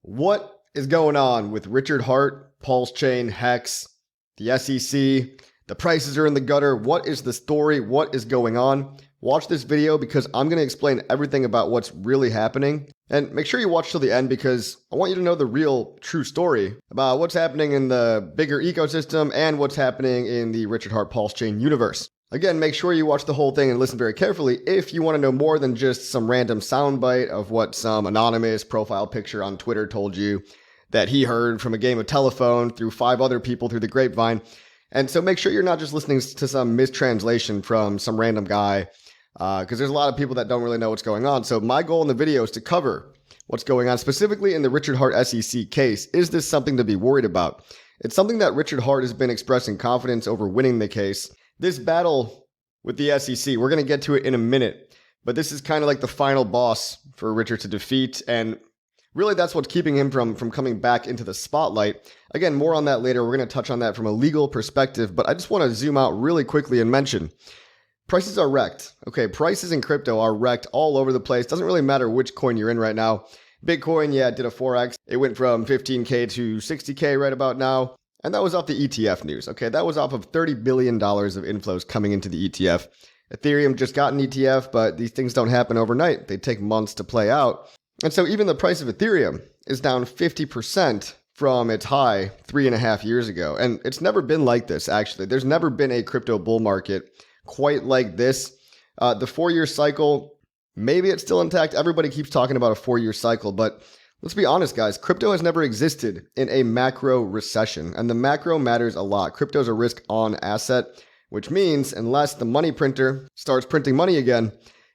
What is going on with Richard Hart, PulseChain, Hex, the SEC? The prices are in the gutter. What is the story? What is going on? Watch this video because I'm going to explain everything about what's really happening. And make sure you watch till the end because I want you to know the real, true story about what's happening in the bigger ecosystem and what's happening in the Richard Hart PulseChain universe. Again, make sure you watch the whole thing and listen very carefully if you want to know more than just some random soundbite of what some anonymous profile picture on Twitter told you that he heard from a game of telephone through 5 other people through the grapevine. And so make sure you're not just listening to some mistranslation from some random guy, because there's a lot of people that don't really know what's going on. So my goal in the video is to cover what's going on, specifically in the Richard Hart SEC case. Is this something to be worried about? It's something that Richard Hart has been expressing confidence over winning the case. This battle with the SEC, we're going to get to it in a minute, but this is kind of like the final boss for Richard to defeat, and really that's what's keeping him from coming back into the spotlight. Again, more on that later. We're going to touch on that from a legal perspective, but I just want to zoom out really quickly and mention prices are wrecked. Okay, prices in crypto are wrecked all over the place. Doesn't really matter which coin you're in right now. Bitcoin, yeah, it did a 4x. It went from 15K to 60K right about now. And that was off the ETF news, okay? That was off of $30 billion of inflows coming into the ETF. Ethereum just got an ETF, but these things don't happen overnight. They take months to play out. And so even the price of Ethereum is down 50% from its high 3.5 years ago. And it's never been like this, actually. There's never been a crypto bull market quite like this. The 4-year cycle, maybe it's still intact. Everybody keeps talking about a 4-year cycle, but let's be honest, guys. Crypto has never existed in a macro recession, and the macro matters a lot. Crypto is a risk-on asset, which means unless the money printer starts printing money again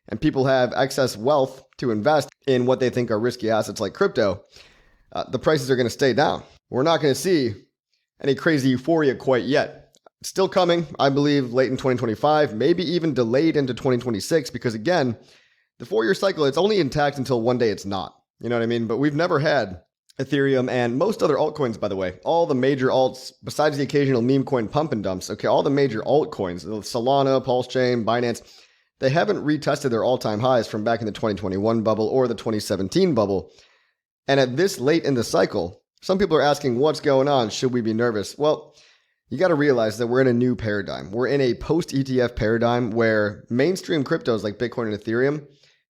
and people have excess wealth to invest in what they think are risky assets like crypto, the prices are going to stay down. We're not going to see any crazy euphoria quite yet. It's still coming, I believe, late in 2025, maybe even delayed into 2026, because again, the 4-year cycle, it's only intact until one day it's not. You know what I mean? But we've never had Ethereum and most other altcoins, by the way. All the major alts, besides the occasional meme coin pump and dumps, okay, all the major altcoins, Solana, PulseChain, Binance, they haven't retested their all-time highs from back in the 2021 bubble or the 2017 bubble. And at this late in the cycle, some people are asking, what's going on? Should we be nervous? Well, you got to realize that we're in a new paradigm. We're in a post-ETF paradigm where mainstream cryptos like Bitcoin and Ethereum,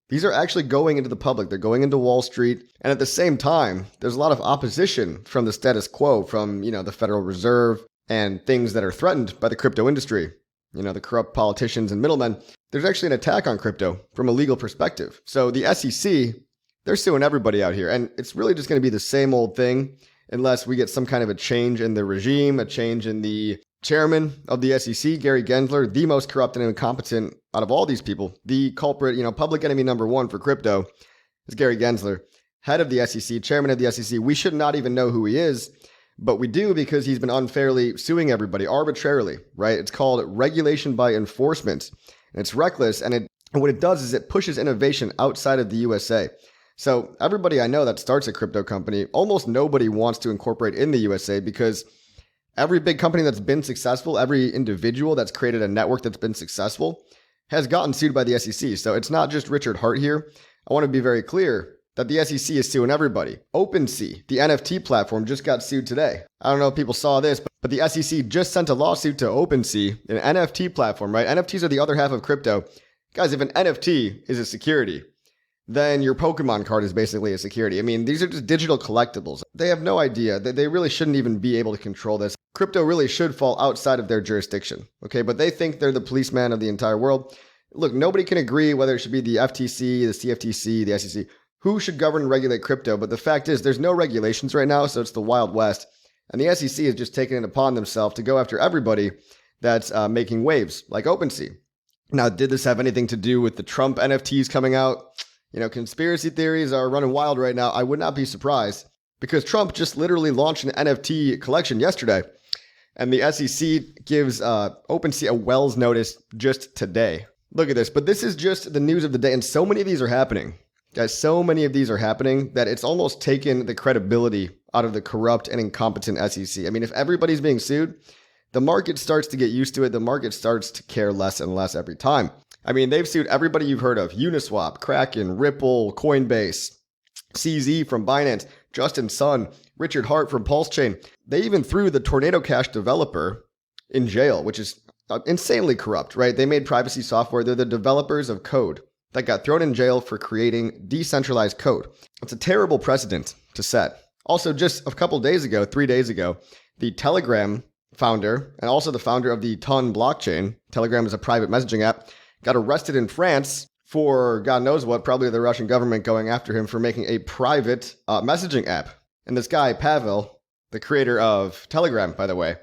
these are actually going into the public. They're going into Wall Street. And at the same time, there's a lot of opposition from the status quo, from, the Federal Reserve and things that are threatened by the crypto industry. The corrupt politicians and middlemen. There's actually an attack on crypto from a legal perspective. So the SEC, they're suing everybody out here. And it's really just going to be the same old thing unless we get some kind of a change in the regime, a change in the chairman of the SEC, Gary Gensler, the most corrupt and incompetent out of all these people. The culprit, public enemy number 1 for crypto is Gary Gensler, head of the SEC, chairman of the SEC. We should not even know who he is, but we do because he's been unfairly suing everybody arbitrarily, right? It's called regulation by enforcement, and it's reckless, and what it does is it pushes innovation outside of the USA. So everybody I know that starts a crypto company, almost nobody wants to incorporate in the USA because every big company that's been successful, every individual that's created a network that's been successful has gotten sued by the SEC. So it's not just Richard Hart here. I want to be very clear that the SEC is suing everybody. OpenSea, the NFT platform, just got sued today. I don't know if people saw this, but the SEC just sent a lawsuit to OpenSea, an NFT platform, right? NFTs are the other half of crypto. Guys, if an NFT is a security, then your Pokemon card is basically a security. I mean, these are just digital collectibles. They have no idea. They really shouldn't even be able to control this. Crypto really should fall outside of their jurisdiction, okay? But they think they're the policeman of the entire world. Look, nobody can agree whether it should be the FTC, the CFTC, the SEC, who should govern and regulate crypto. But the fact is, there's no regulations right now, so it's the Wild West. And the SEC is just taking it upon themselves to go after everybody that's making waves, like OpenSea. Now, did this have anything to do with the Trump NFTs coming out? Conspiracy theories are running wild right now. I would not be surprised because Trump just literally launched an NFT collection yesterday. And the SEC gives OpenSea a Wells notice just today. Look at this. But this is just the news of the day. And so many of these are happening. Guys, so many of these are happening that it's almost taken the credibility out of the corrupt and incompetent SEC. I mean, if everybody's being sued, the market starts to get used to it. The market starts to care less and less every time. I mean, they've sued everybody you've heard of. Uniswap, Kraken, Ripple, Coinbase, CZ from Binance, Justin's son, Richard Hart from PulseChain. They even threw the Tornado Cash developer in jail, which is insanely corrupt, right? They made privacy software. They're the developers of code that got thrown in jail for creating decentralized code. It's a terrible precedent to set. Also, just a couple days ago, 3 days ago, the Telegram founder and also the founder of the Ton blockchain, Telegram is a private messaging app, got arrested in France for God knows what, probably the Russian government going after him for making a private messaging app. And this guy, Pavel, the creator of Telegram, by the way,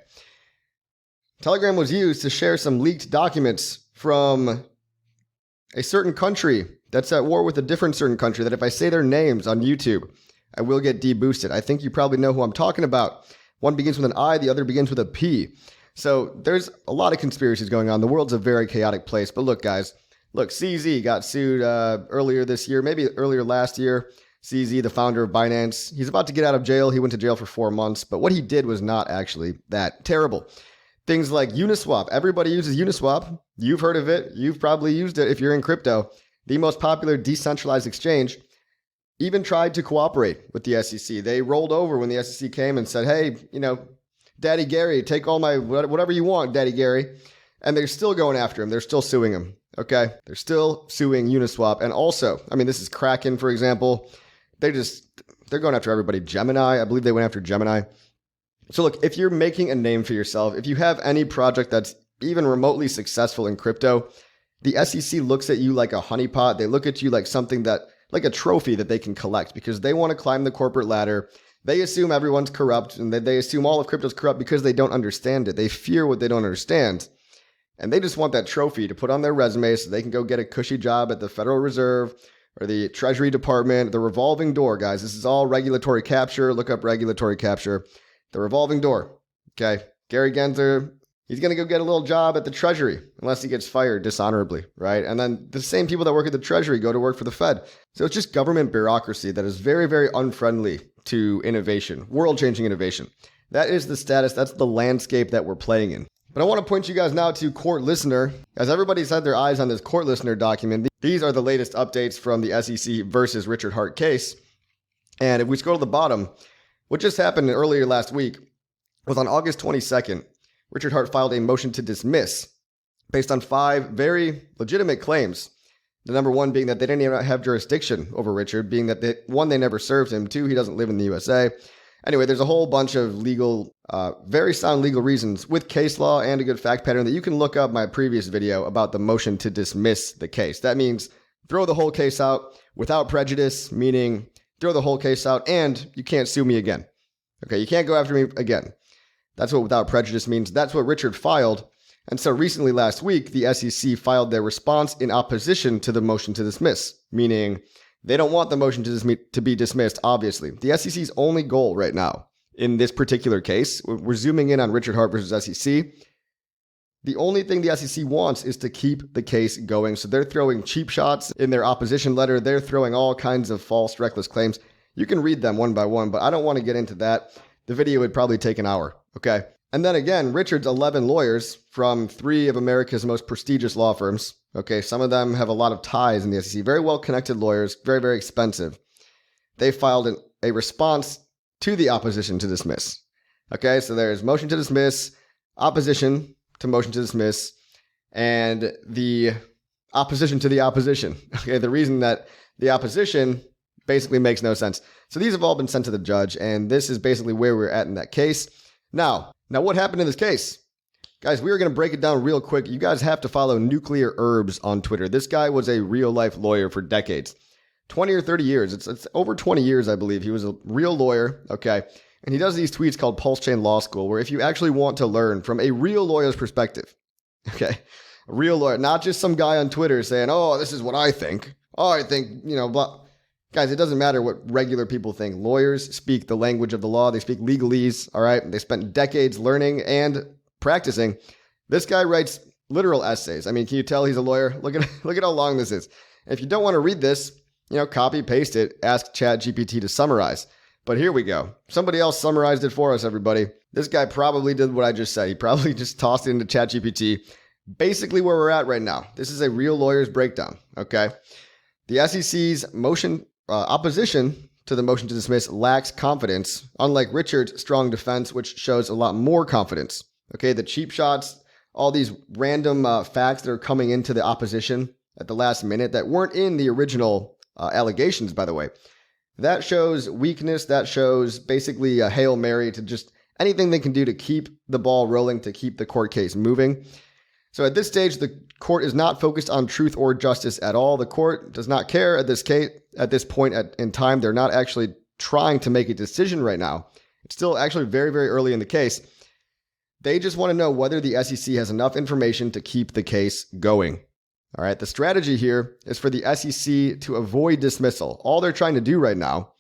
Telegram was used to share some leaked documents from a certain country that's at war with a different certain country that if I say their names on YouTube, I will get deboosted. I think you probably know who I'm talking about. One begins with an I, the other begins with a P. So there's a lot of conspiracies going on. The world's a very chaotic place. But look, guys, CZ got sued earlier this year, maybe earlier last year. CZ, the founder of Binance, he's about to get out of jail. He went to jail for 4 months. But what he did was not actually that terrible. Things like Uniswap. Everybody uses Uniswap. You've heard of it. You've probably used it if you're in crypto. The most popular decentralized exchange even tried to cooperate with the SEC. They rolled over when the SEC came and said, hey, Daddy Gary, take all my whatever you want, Daddy Gary. And they're still going after him. They're still suing him. Okay? They're still suing Uniswap. And also, this is Kraken, for example. They're going after everybody. Gemini, I believe they went after Gemini. So look, if you're making a name for yourself, if you have any project that's even remotely successful in crypto, the SEC looks at you like a honeypot. They look at you like something like a trophy that they can collect because they want to climb the corporate ladder. They assume everyone's corrupt and they assume all of crypto's corrupt because they don't understand it. They fear what they don't understand. And they just want that trophy to put on their resume so they can go get a cushy job at the Federal Reserve or the Treasury Department, the revolving door, guys. This is all regulatory capture. Look up regulatory capture. The revolving door. Okay. Gary Gensler, he's going to go get a little job at the Treasury unless he gets fired dishonorably, right? And then the same people that work at the Treasury go to work for the Fed. So it's just government bureaucracy that is very, very unfriendly to innovation, world-changing innovation. That is the status. That's the landscape that we're playing in. But I want to point you guys now to Court Listener. As everybody's had their eyes on this Court Listener document, these are the latest updates from the SEC versus Richard Hart case. And if we scroll to the bottom, what just happened earlier last week was on August 22nd, Richard Hart filed a motion to dismiss based on 5 very legitimate claims. The number one being that they didn't even have jurisdiction over Richard, being that they never served him. 2, he doesn't live in the USA. Anyway, there's a whole bunch of very sound legal reasons with case law and a good fact pattern that you can look up my previous video about the motion to dismiss the case. That means throw the whole case out without prejudice, meaning throw the whole case out and you can't sue me again. Okay, you can't go after me again. That's what without prejudice means. That's what Richard filed. And so recently last week, the SEC filed their response in opposition to the motion to dismiss, meaning they don't want the motion to be dismissed, obviously. The SEC's only goal right now in this particular case, we're zooming in on Richard Hart versus SEC. The only thing the SEC wants is to keep the case going. So they're throwing cheap shots in their opposition letter. They're throwing all kinds of false, reckless claims. You can read them one by one, but I don't want to get into that. The video would probably take an hour, okay? And then again, Richard's 11 lawyers from 3 of America's most prestigious law firms, okay? Some of them have a lot of ties in the SEC. Very well-connected lawyers, very, very expensive. They filed a response to the opposition to dismiss, okay? So there's motion to dismiss, opposition to motion to dismiss, and the opposition to the opposition. Okay, the reason that the opposition basically makes no sense. So these have all been sent to the judge, and this is basically where we're at in that case. Now what happened in this case? Guys, we are going to break it down real quick. You guys have to follow Nuclear Herbs on Twitter. This guy was a real-life lawyer for decades. 20 or 30 years. It's over 20 years, I believe. He was a real lawyer, okay? And he does these tweets called PulseChain Law School, where if you actually want to learn from a real lawyer's perspective, okay, a real lawyer, not just some guy on Twitter saying, oh, this is what I think. Oh, I think, blah. Guys, it doesn't matter what regular people think. Lawyers speak the language of the law. They speak legalese, all right? They spent decades learning and practicing. This guy writes literal essays. Can you tell he's a lawyer? Look at how long this is. If you don't want to read this, copy, paste it, ask ChatGPT to summarize. But here we go. Somebody else summarized it for us, everybody. This guy probably did what I just said. He probably just tossed it into ChatGPT. Basically where we're at right now. This is a real lawyer's breakdown, okay? The SEC's opposition to the motion to dismiss lacks confidence, unlike Richard's strong defense, which shows a lot more confidence. Okay, the cheap shots, all these random facts that are coming into the opposition at the last minute that weren't in the original allegations, by the way. That shows weakness. That shows basically a Hail Mary to just anything they can do to keep the ball rolling, to keep the court case moving. So at this stage, the court is not focused on truth or justice at all. The court does not care at this point in time. They're not actually trying to make a decision right now. It's still actually very, very early in the case. They just want to know whether the SEC has enough information to keep the case going. All right, the strategy here is for the SEC to avoid dismissal. All they're trying to do right now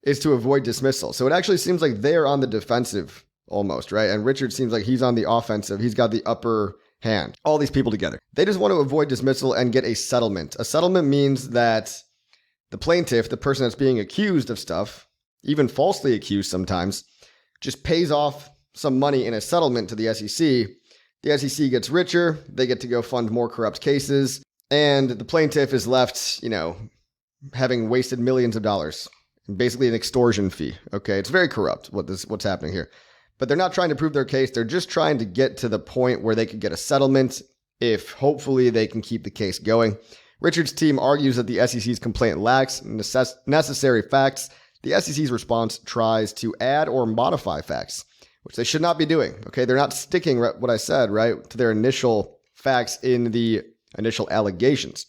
is to avoid dismissal. So it actually seems like they're on the defensive almost, right? And Richard seems like he's on the offensive. He's got the upper hand. All these people together. They just want to avoid dismissal and get a settlement. A settlement means that the plaintiff, the person that's being accused of stuff, even falsely accused sometimes, just pays off some money in a settlement to the SEC. The SEC gets richer, they get to go fund more corrupt cases, and the plaintiff is left, having wasted millions of dollars. Basically an extortion fee. Okay, it's very corrupt what's happening here. But they're not trying to prove their case, they're just trying to get to the point where they could get a settlement if hopefully they can keep the case going. Richard's team argues that the SEC's complaint lacks necessary facts. The SEC's response tries to add or modify facts, which they should not be doing. Okay, they're not sticking what I said, right, to their initial facts in the initial allegations.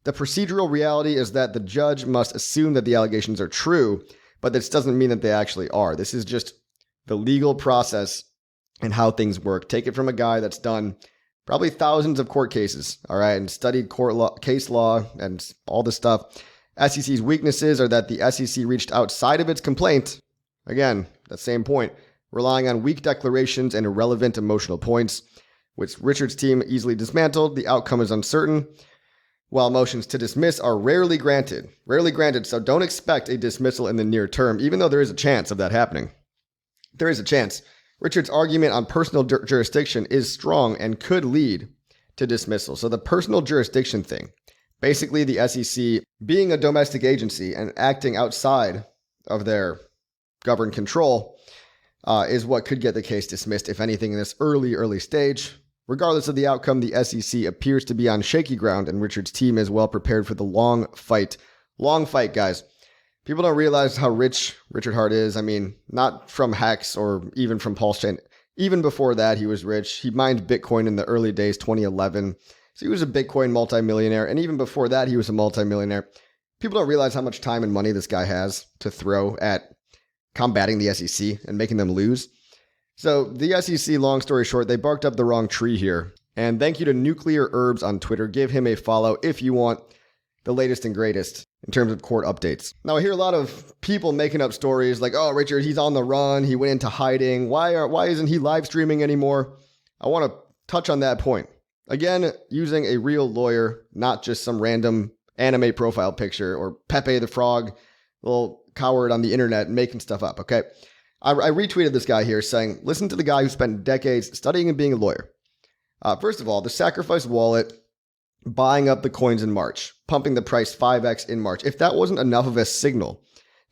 The procedural reality is that the judge must assume that the allegations are true, but this doesn't mean that they actually are. This is just the legal process and how things work. Take it from a guy that's done probably thousands of court cases, all right, and studied court law, case law, and all this stuff. SEC's weaknesses are that the SEC reached outside of its complaint. Again, that same point, relying on weak declarations and irrelevant emotional points, which Richard's team easily dismantled. The outcome is uncertain, while motions to dismiss are rarely granted. So don't expect a dismissal in the near term, even though there is a chance of that happening. There is a chance. Richard's argument on personal jurisdiction is strong and could lead to dismissal. So the personal jurisdiction thing, basically the SEC being a domestic agency and acting outside of their governed control, is what could get the case dismissed, if anything, in this early stage. Regardless of the outcome, the SEC appears to be on shaky ground, and Richard's team is well prepared for the long fight. Long fight, guys. People don't realize how rich Richard Hart is. I mean, not from Hex or even from PulseChain. Even before that, he was rich. He mined Bitcoin in the early days, 2011. So he was a Bitcoin multimillionaire. And even before that, he was a multimillionaire. People don't realize how much time and money this guy has to throw at combating the SEC and making them lose. So the SEC, long story short, they barked up the wrong tree here. And thank you to Nuclear Herbs on Twitter. Give him a follow if you want the latest and greatest in terms of court updates. Now, I hear a lot of people making up stories like, oh, Richard, he's on the run. He went into hiding. Why isn't he live streaming anymore? I want to touch on that point. Again, using a real lawyer, not just some random anime profile picture or Pepe the Frog, little coward on the internet making stuff up, okay? I retweeted this guy here saying, listen to the guy who spent decades studying and being a lawyer. First of all, the sacrifice wallet, buying up the coins in March, pumping the price 5x in March. If that wasn't enough of a signal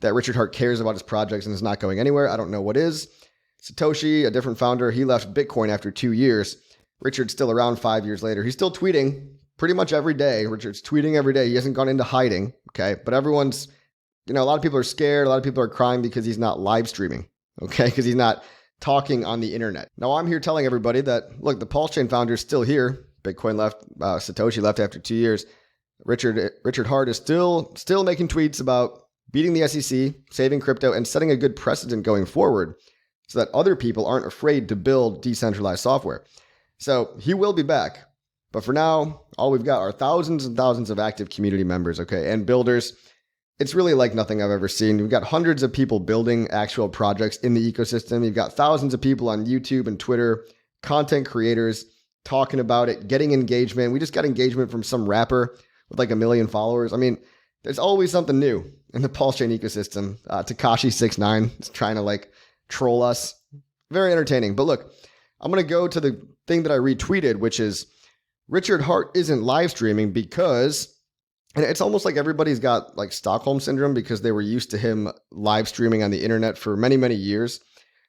that Richard Hart cares about his projects and is not going anywhere, I don't know what is. Satoshi, a different founder, he left Bitcoin after 2 years. Richard's still around 5 years later. He's still tweeting pretty much every day. Richard's tweeting every day. He hasn't gone into hiding, okay? But everyone's, a lot of people are scared. A lot of people are crying because he's not live streaming, okay? Because he's not talking on the internet. Now, I'm here telling everybody that, look, the PulseChain founder is still here. Bitcoin left, Satoshi left after 2 years. Richard Hart is still making tweets about beating the SEC, saving crypto, and setting a good precedent going forward so that other people aren't afraid to build decentralized software. So he will be back. But for now, all we've got are thousands and thousands of active community members, okay, and builders. It's really like nothing I've ever seen. We've got hundreds of people building actual projects in the ecosystem. You've got thousands of people on YouTube and Twitter, content creators, talking about it, getting engagement. We just got engagement from some rapper with like 1 million followers. I mean, there's always something new in the PulseChain ecosystem. Takashi69 is trying to like troll us. Very entertaining. But look, I'm going to go to the thing that I retweeted, which is Richard Hart isn't live streaming because And it's almost like everybody's got like Stockholm syndrome because they were used to him live streaming on the internet for many, many years.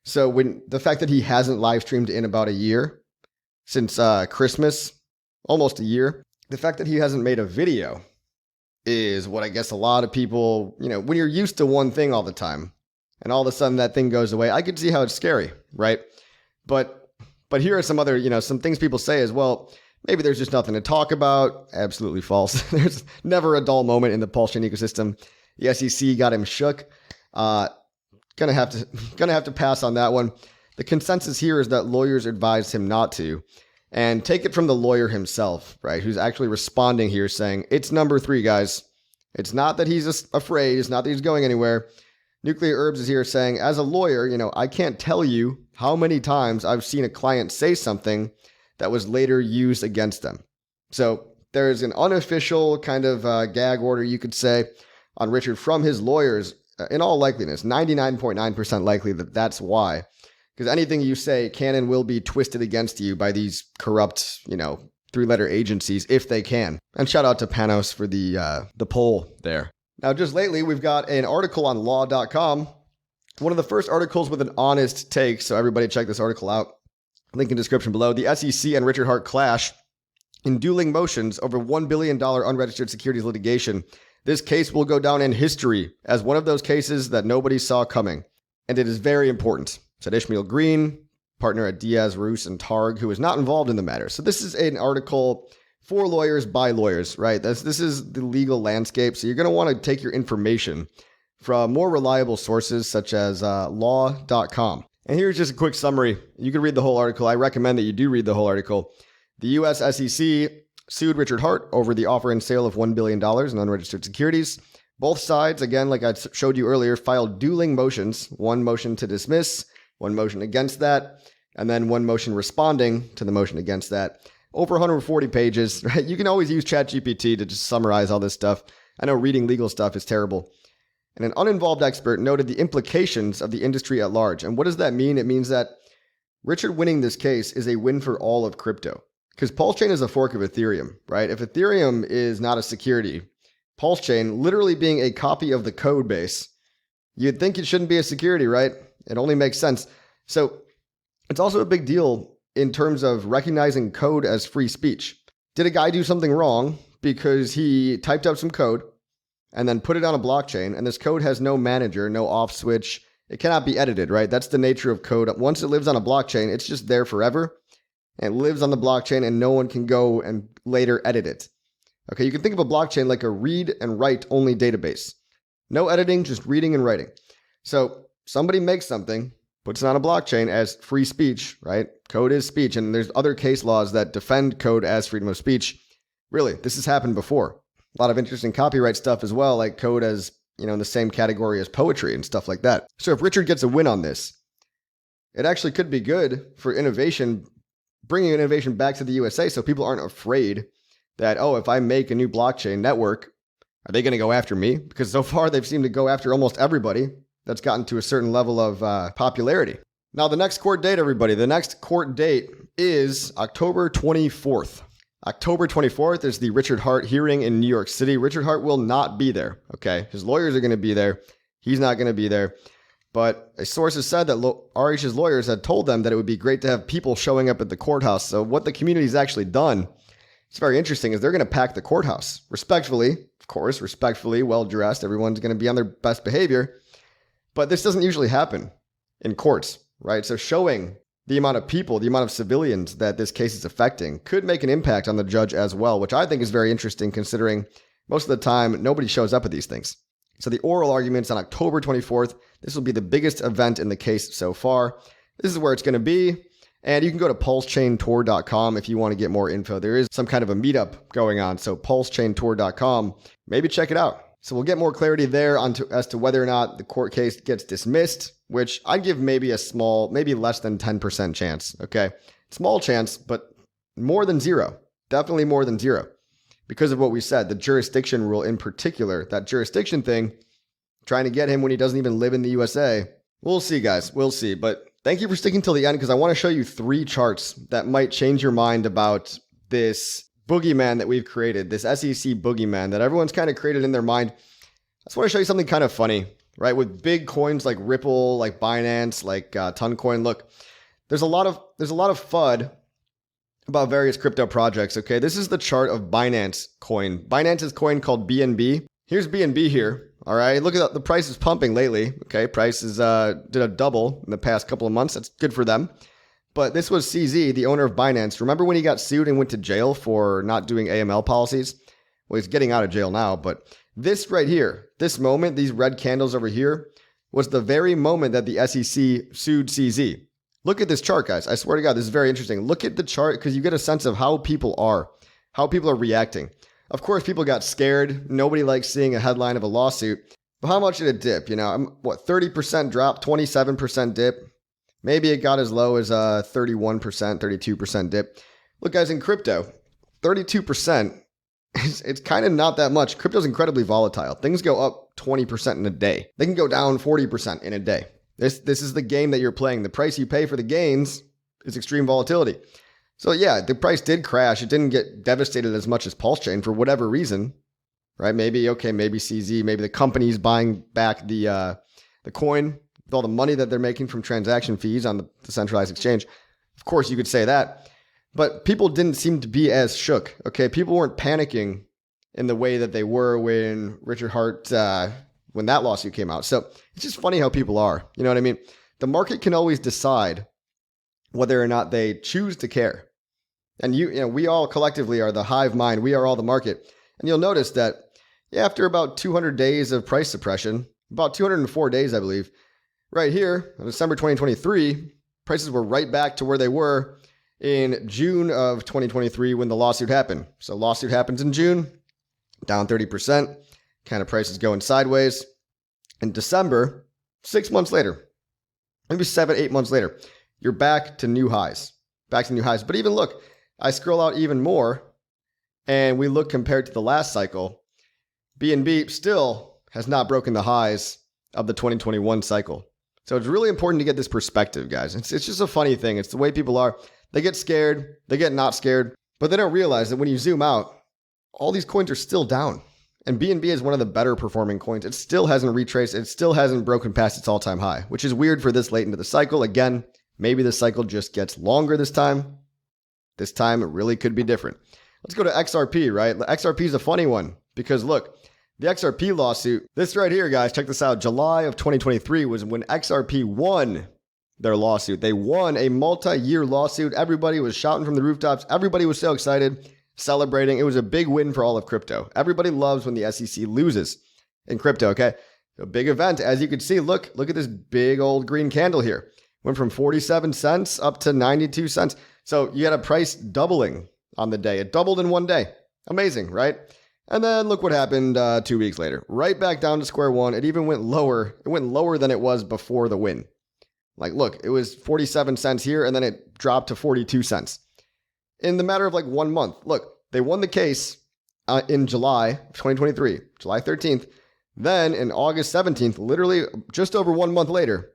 So when the fact that he hasn't live streamed in about a year, since Christmas, almost a year, the fact that he hasn't made a video is what I guess a lot of people, when you're used to one thing all the time and all of a sudden that thing goes away, I could see how it's scary, right? But here are some other, some things people say as well. Maybe there's just nothing to talk about. Absolutely false. There's never a dull moment in the PulseChain ecosystem. The SEC got him shook. Gonna have to pass on that one. The consensus here is that lawyers advised him not to. And take it from the lawyer himself, right? Who's actually responding here saying, it's number 3, guys. It's not that he's afraid. It's not that he's going anywhere. Nuclear Herbs is here saying, as a lawyer, I can't tell you how many times I've seen a client say something that was later used against them. So there's an unofficial kind of gag order, you could say, on Richard from his lawyers. In all likeliness, 99.9% likely that that's why. Because anything you say can and will be twisted against you by these corrupt, 3-letter agencies if they can. And shout out to Panos for the poll there. Now, just lately, we've got an article on law.com. One of the first articles with an honest take. So everybody check this article out. Link in description below. The SEC and Richard Hart clash in dueling motions over $1 billion unregistered securities litigation. This case will go down in history as one of those cases that nobody saw coming. And it is very important, said Ishmael Green, partner at Diaz, Roos, and Targ, who is not involved in the matter. So this is an article for lawyers by lawyers, right? This is the legal landscape. So you're going to want to take your information from more reliable sources such as law.com. And here's just a quick summary. You can read the whole article. I recommend that you do read the whole article. The U.S. SEC sued Richard Hart over the offer and sale of $1 billion in unregistered securities. Both sides, again, like I showed you earlier, filed dueling motions. One motion to dismiss, one motion against that, and then one motion responding to the motion against that. Over 140 pages, right? You can always use ChatGPT to just summarize all this stuff. I know reading legal stuff is terrible. And an uninvolved expert noted the implications of the industry at large. And what does that mean? It means that Richard winning this case is a win for all of crypto. Because PulseChain is a fork of Ethereum, right? If Ethereum is not a security, PulseChain literally being a copy of the code base, you'd think it shouldn't be a security, right? It only makes sense. So it's also a big deal in terms of recognizing code as free speech. Did a guy do something wrong because he typed up some code and then put it on a blockchain, and this code has no manager, no off switch? It cannot be edited, right? That's the nature of code. Once it lives on a blockchain, it's just there forever. And it lives on the blockchain and no one can go and later edit it. Okay, you can think of a blockchain like a read and write only database. No editing, just reading and writing. So somebody makes something, puts it on a blockchain as free speech, right? Code is speech, and there's other case laws that defend code as freedom of speech. Really, this has happened before. A lot of interesting copyright stuff as well, like code as, in the same category as poetry and stuff like that. So if Richard gets a win on this, it actually could be good for innovation, bringing innovation back to the USA so people aren't afraid that, if I make a new blockchain network, are they going to go after me? Because so far they've seemed to go after almost everybody that's gotten to a certain level of popularity. Now, the next court date, everybody, the next court date is October 24th. October 24th is the Richard Hart hearing in New York City. Richard Hart will not be there, okay? His lawyers are going to be there. He's not going to be there. But a source has said that RH's lawyers had told them that it would be great to have people showing up at the courthouse. So what the community's actually done, it's very interesting, is they're going to pack the courthouse. Respectfully, of course, well-dressed. Everyone's going to be on their best behavior. But this doesn't usually happen in courts, right? So showing the amount of people, the amount of civilians that this case is affecting could make an impact on the judge as well, which I think is very interesting considering most of the time nobody shows up at these things. So the oral arguments on October 24th, this will be the biggest event in the case so far. This is where it's going to be. And you can go to PulseChainTour.com if you want to get more info. There is some kind of a meetup going on. So PulseChainTour.com, maybe check it out. So we'll get more clarity there as to whether or not the court case gets dismissed, which I'd give maybe a small, maybe less than 10% chance. Okay. Small chance, but more than zero. Definitely more than zero. Because of what we said, the jurisdiction rule in particular, that jurisdiction thing, trying to get him when he doesn't even live in the USA. We'll see, guys. We'll see. But thank you for sticking till the end because I want to show you 3 charts that might change your mind about this boogeyman that we've created, this SEC boogeyman that everyone's kind of created in their mind. I just want to show you something kind of funny, right? With big coins like Ripple, like Binance, like Toncoin. Look, there's a lot of FUD about various crypto projects. Okay, this is the chart of Binance coin. Binance's coin called BNB. Here's BNB here. All right, look at the price is pumping lately. Okay, prices did a double in the past couple of months. That's good for them. But this was CZ, the owner of Binance. Remember when he got sued and went to jail for not doing AML policies? Well, he's getting out of jail now, but this right here, this moment, these red candles over here, was the very moment that the SEC sued CZ. Look at this chart, guys. I swear to God, this is very interesting. Look at the chart because you get a sense of how people are reacting. Of course, people got scared. Nobody likes seeing a headline of a lawsuit. But how much did it dip? 30% drop, 27% dip. Maybe it got as low as 31%, 32% dip. Look, guys, in crypto, 32%. It's kind of not that much. Crypto's incredibly volatile. Things go up 20% in a day. They can go down 40% in a day. This is the game that you're playing. The price you pay for the gains is extreme volatility. So yeah, the price did crash. It didn't get devastated as much as PulseChain for whatever reason, right? Maybe CZ, maybe the company's buying back the coin with all the money that they're making from transaction fees on the decentralized exchange. Of course, you could say that. But people didn't seem to be as shook, okay? People weren't panicking in the way that they were when Richard Hart, when that lawsuit came out. So it's just funny how people are, you know what I mean? The market can always decide whether or not they choose to care. And we all collectively are the hive mind. We are all the market. And you'll notice that after about 200 days of price suppression, about 204 days, I believe, right here, in December 2023, prices were right back to where they were in June of 2023 when the lawsuit happened. So lawsuit happens in June, down 30%, kind of prices going sideways. In December, 6 months later, maybe 7-8 months later, you're back to new highs. But even look, I scroll out even more and we look compared to the last cycle, BNB still has not broken the highs of the 2021 cycle. So it's really important to get this perspective, guys. It's just a funny thing. It's the way people are. They get scared, they get not scared, but they don't realize that when you zoom out, all these coins are still down. And BNB is one of the better performing coins. It still hasn't retraced. It still hasn't broken past its all-time high, which is weird for this late into the cycle. Again, maybe the cycle just gets longer this time. This time it really could be different. Let's go to XRP, right? XRP is a funny one because look, the XRP lawsuit, this right here, guys, check this out. July of 2023 was when XRP won their lawsuit. They won a multi-year lawsuit. Everybody was shouting from the rooftops. Everybody was so excited, celebrating. It was a big win for all of crypto. Everybody loves when the SEC loses in crypto, okay? A big event. As you can see, look at this big old green candle here. Went from 47 cents up to 92 cents. So you had a price doubling on the day. It doubled in one day. Amazing, right? And then look what happened 2 weeks later. Right back down to square one. It even went lower. It went lower than it was before the win. Like, look, it was 47 cents here, and then it dropped to 42 cents. In the matter of like 1 month. Look, they won the case in July of 2023, July 13th. Then in August 17th, literally just over 1 month later,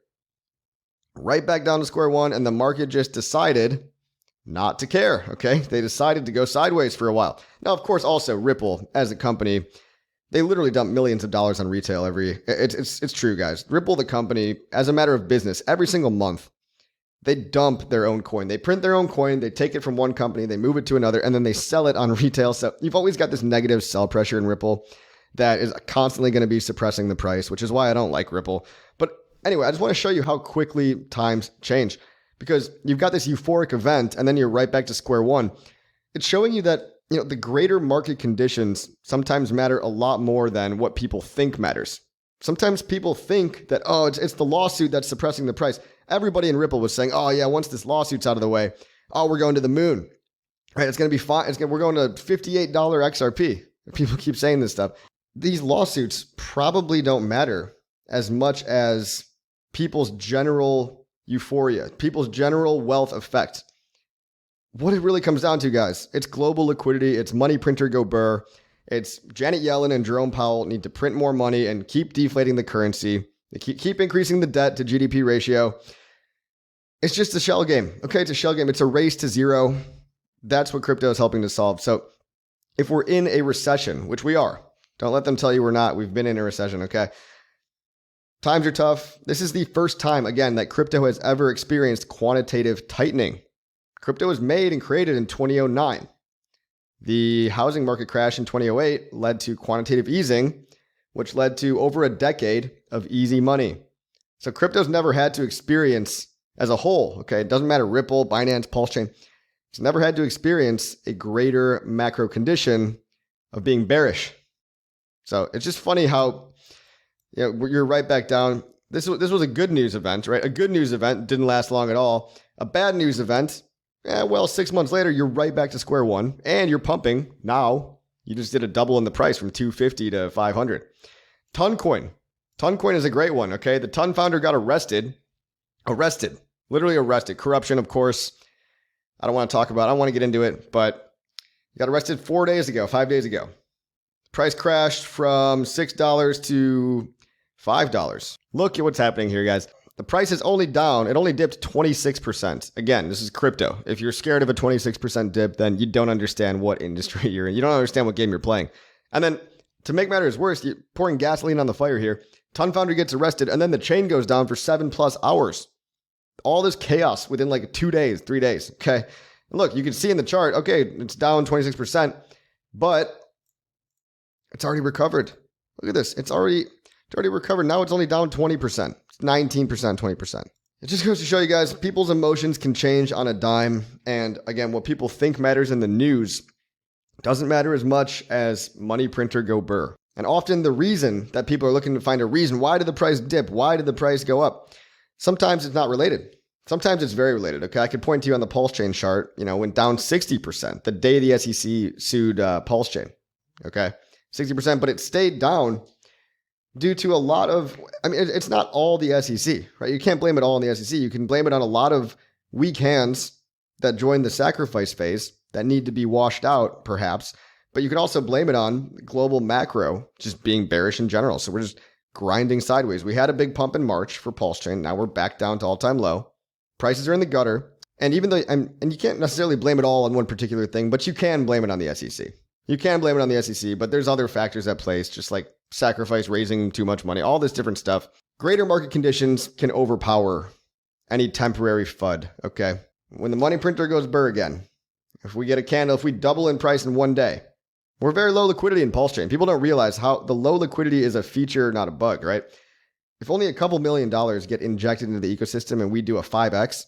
right back down to square one, and the market just decided not to care, okay? They decided to go sideways for a while. Now, of course, also Ripple, as a company, they literally dump millions of dollars on retail it's true, guys. Ripple, the company, as a matter of business, every single month, they dump their own coin. They print their own coin, they take it from one company, they move it to another, and then they sell it on retail. So you've always got this negative sell pressure in Ripple that is constantly going to be suppressing the price, which is why I don't like Ripple. But anyway, I just want to show you how quickly times change because you've got this euphoric event and then you're right back to square one. It's showing you that the greater market conditions sometimes matter a lot more than what people think matters. Sometimes people think that, it's the lawsuit that's suppressing the price. Everybody in Ripple was saying, once this lawsuit's out of the way, we're going to the moon. Right? It's going to be fine. We're going to $58 XRP. People keep saying this stuff. These lawsuits probably don't matter as much as people's general euphoria, people's general wealth effect. What it really comes down to, guys, it's global liquidity, it's money printer go burr, it's Janet Yellen and Jerome Powell need to print more money and keep deflating the currency, they keep increasing the debt to GDP ratio. It's just a shell game, okay? It's a shell game. It's a race to zero. That's what crypto is helping to solve. So if we're in a recession, which we are. Don't let them tell you we're not. We've been in a recession, okay? Times are tough. This is the first time, again, that crypto has ever experienced quantitative tightening. Crypto was made and created in 2009. The housing market crash in 2008 led to quantitative easing, which led to over a decade of easy money. So crypto's never had to experience as a whole, okay? It doesn't matter, Ripple, Binance, PulseChain. It's never had to experience a greater macro condition of being bearish. So it's just funny how you're right back down. This was a good news event, right? A good news event didn't last long at all. A bad news event, 6 months later, you're right back to square one, and you're pumping. Now, you just did a double in the price from 250 to 500. Toncoin. Toncoin is a great one, okay? The Ton founder got arrested, literally arrested. Corruption, of course. I don't want to get into it, but he got arrested 5 days ago. Price crashed from $6 to $5. Look at what's happening here, guys. The price is only down. It only dipped 26%. Again, this is crypto. If you're scared of a 26% dip, then you don't understand what industry you're in. You don't understand what game you're playing. And then to make matters worse, you're pouring gasoline on the fire here. Ton founder gets arrested, and then the chain goes down for 7+ hours. All this chaos within like 2 days, 3 days. Okay. And look, you can see in the chart, okay, it's down 26%, but it's already recovered. Look at this. It's already recovered. Now it's only down 20%. It's 19%, 20%. It just goes to show you guys, people's emotions can change on a dime. And again, what people think matters in the news doesn't matter as much as money printer go burr. And often the reason that people are looking to find a reason, why did the price dip? Why did the price go up? Sometimes it's not related. Sometimes it's very related. Okay, I could point to you on the PulseChain chart, went down 60% the day the SEC sued PulseChain. Okay, 60%, but it stayed down due to a lot of, it's not all the SEC, right? You can't blame it all on the SEC. You can blame it on a lot of weak hands that joined the sacrifice phase that need to be washed out, perhaps. But you can also blame it on global macro just being bearish in general. So we're just grinding sideways. We had a big pump in March for PulseChain. Now we're back down to all-time low. Prices are in the gutter. And even though, and you can't necessarily blame it all on one particular thing, but you can blame it on the SEC. You can blame it on the SEC, but there's other factors at play, just like sacrifice, raising too much money, all this different stuff. Greater market conditions can overpower any temporary FUD, okay? When the money printer goes burr again, if we get a candle, if we double in price in one day, we're very low liquidity in PulseChain. People don't realize how the low liquidity is a feature, not a bug, right? If only a couple $1 million get injected into the ecosystem and we do a 5x,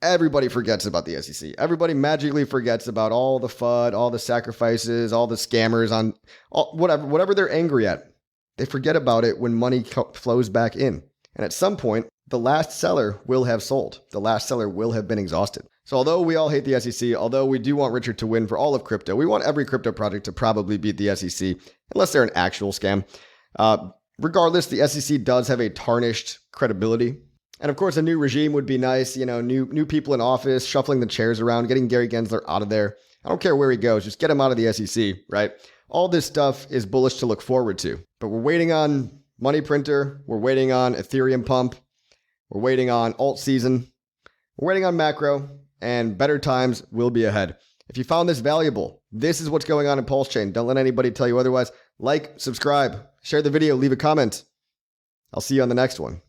everybody forgets about the SEC. Everybody magically forgets about all the FUD, all the sacrifices, all the scammers on whatever they're angry at. They forget about it when money flows back in. And at some point, the last seller will have sold. The last seller will have been exhausted. So although we all hate the SEC, although we do want Richard to win for all of crypto, we want every crypto project to probably beat the SEC, unless they're an actual scam. Regardless, the SEC does have a tarnished credibility. And of course, a new regime would be nice, new people in office, shuffling the chairs around, getting Gary Gensler out of there. I don't care where he goes, just get him out of the SEC, right? All this stuff is bullish to look forward to. But we're waiting on money printer, we're waiting on Ethereum pump, we're waiting on alt season, we're waiting on macro, and better times will be ahead. If you found this valuable, this is what's going on in PulseChain. Don't let anybody tell you otherwise. Like, subscribe, share the video, leave a comment. I'll see you on the next one.